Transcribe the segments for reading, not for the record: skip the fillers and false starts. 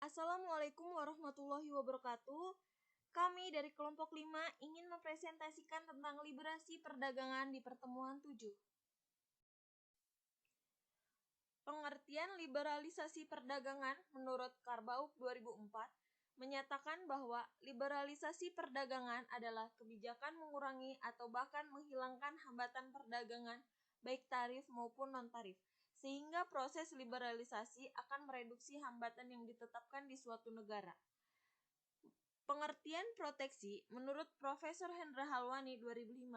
Assalamualaikum warahmatullahi wabarakatuh. Kami dari kelompok 5 ingin mempresentasikan tentang liberasi perdagangan di pertemuan 7. Pengertian liberalisasi perdagangan menurut Karbauk 2004 menyatakan bahwa liberalisasi perdagangan adalah kebijakan mengurangi atau bahkan menghilangkan hambatan perdagangan baik tarif maupun non-tarif, sehingga proses liberalisasi akan mereduksi hambatan yang ditetapkan di suatu negara. Pengertian proteksi menurut Profesor Hendra Halwani 2005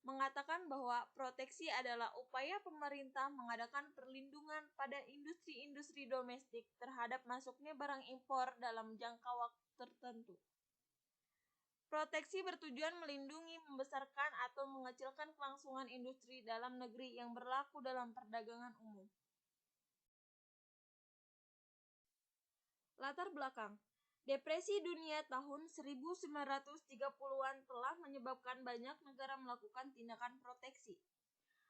mengatakan bahwa proteksi adalah upaya pemerintah mengadakan perlindungan pada industri-industri domestik terhadap masuknya barang impor dalam jangka waktu tertentu. Proteksi bertujuan melindungi, membesarkan, atau mengecilkan kelangsungan industri dalam negeri yang berlaku dalam perdagangan umum. Latar belakang. Depresi dunia tahun 1930-an telah menyebabkan banyak negara melakukan tindakan proteksi.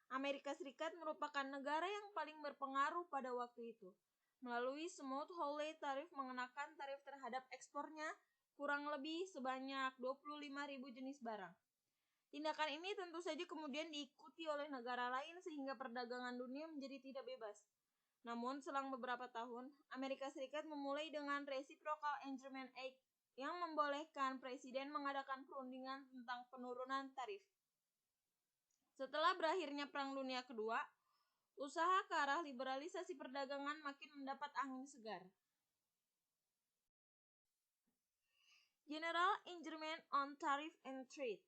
Amerika Serikat merupakan negara yang paling berpengaruh pada waktu itu. Melalui Smoot-Hawley tarif mengenakan tarif terhadap ekspornya kurang lebih sebanyak 25.000 jenis barang. Tindakan ini tentu saja kemudian diikuti oleh negara lain sehingga perdagangan dunia menjadi tidak bebas. Namun, selang beberapa tahun, Amerika Serikat memulai dengan Reciprocal Engagement Act yang membolehkan presiden mengadakan perundingan tentang penurunan tarif. Setelah berakhirnya Perang Dunia Kedua, usaha ke arah liberalisasi perdagangan makin mendapat angin segar. General Agreement on Tariff and Trade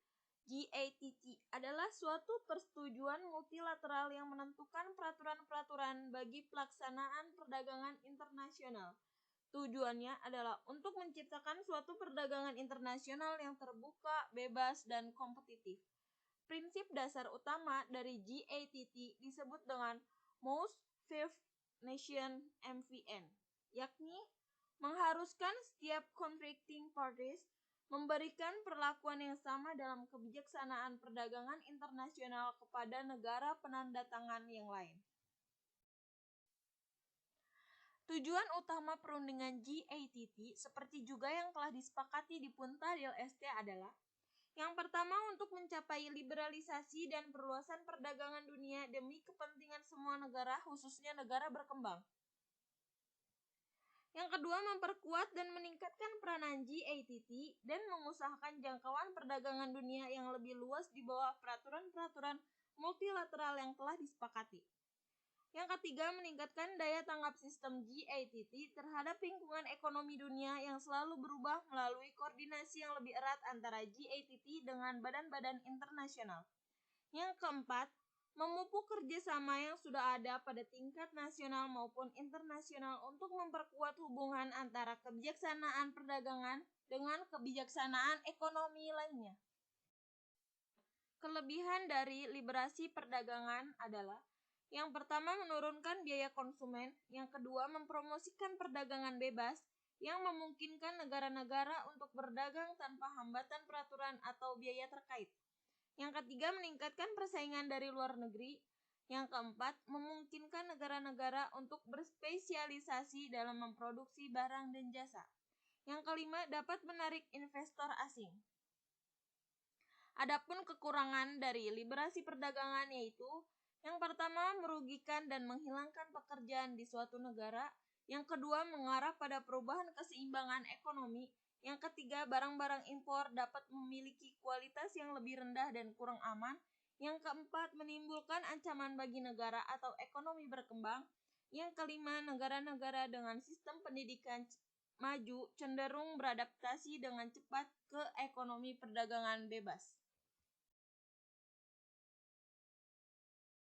(GATT) adalah suatu persetujuan multilateral yang menentukan peraturan-peraturan bagi pelaksanaan perdagangan internasional. Tujuannya adalah untuk menciptakan suatu perdagangan internasional yang terbuka, bebas, dan kompetitif. Prinsip dasar utama dari GATT disebut dengan Most Favored Nation (MFN), yakni mengharuskan setiap contracting parties memberikan perlakuan yang sama dalam kebijaksanaan perdagangan internasional kepada negara penandatangan yang lain. Tujuan utama perundingan GATT, seperti juga yang telah disepakati di Punta del Este, adalah yang pertama, untuk mencapai liberalisasi dan perluasan perdagangan dunia demi kepentingan semua negara, khususnya negara berkembang. Yang kedua, memperkuat dan meningkatkan peranan GATT dan mengusahakan jangkauan perdagangan dunia yang lebih luas di bawah peraturan-peraturan multilateral yang telah disepakati. Yang ketiga, meningkatkan daya tanggap sistem GATT terhadap lingkungan ekonomi dunia yang selalu berubah melalui koordinasi yang lebih erat antara GATT dengan badan-badan internasional. Yang keempat, memupuk kerjasama yang sudah ada pada tingkat nasional maupun internasional untuk memperkuat hubungan antara kebijaksanaan perdagangan dengan kebijaksanaan ekonomi lainnya. Kelebihan dari liberasi perdagangan adalah yang pertama, menurunkan biaya konsumen. Yang kedua, mempromosikan perdagangan bebas yang memungkinkan negara-negara untuk berdagang tanpa hambatan peraturan atau biaya terkait. Yang ketiga, meningkatkan persaingan dari luar negeri. Yang keempat, memungkinkan negara-negara untuk berspesialisasi dalam memproduksi barang dan jasa. Yang kelima, dapat menarik investor asing. Adapun kekurangan dari liberasi perdagangan yaitu yang pertama, merugikan dan menghilangkan pekerjaan di suatu negara. Yang kedua, mengarah pada perubahan keseimbangan ekonomi. Yang ketiga, barang-barang impor dapat memiliki kualitas yang lebih rendah dan kurang aman. Yang keempat, menimbulkan ancaman bagi negara atau ekonomi berkembang. Yang kelima, negara-negara dengan sistem pendidikan maju cenderung beradaptasi dengan cepat ke ekonomi perdagangan bebas.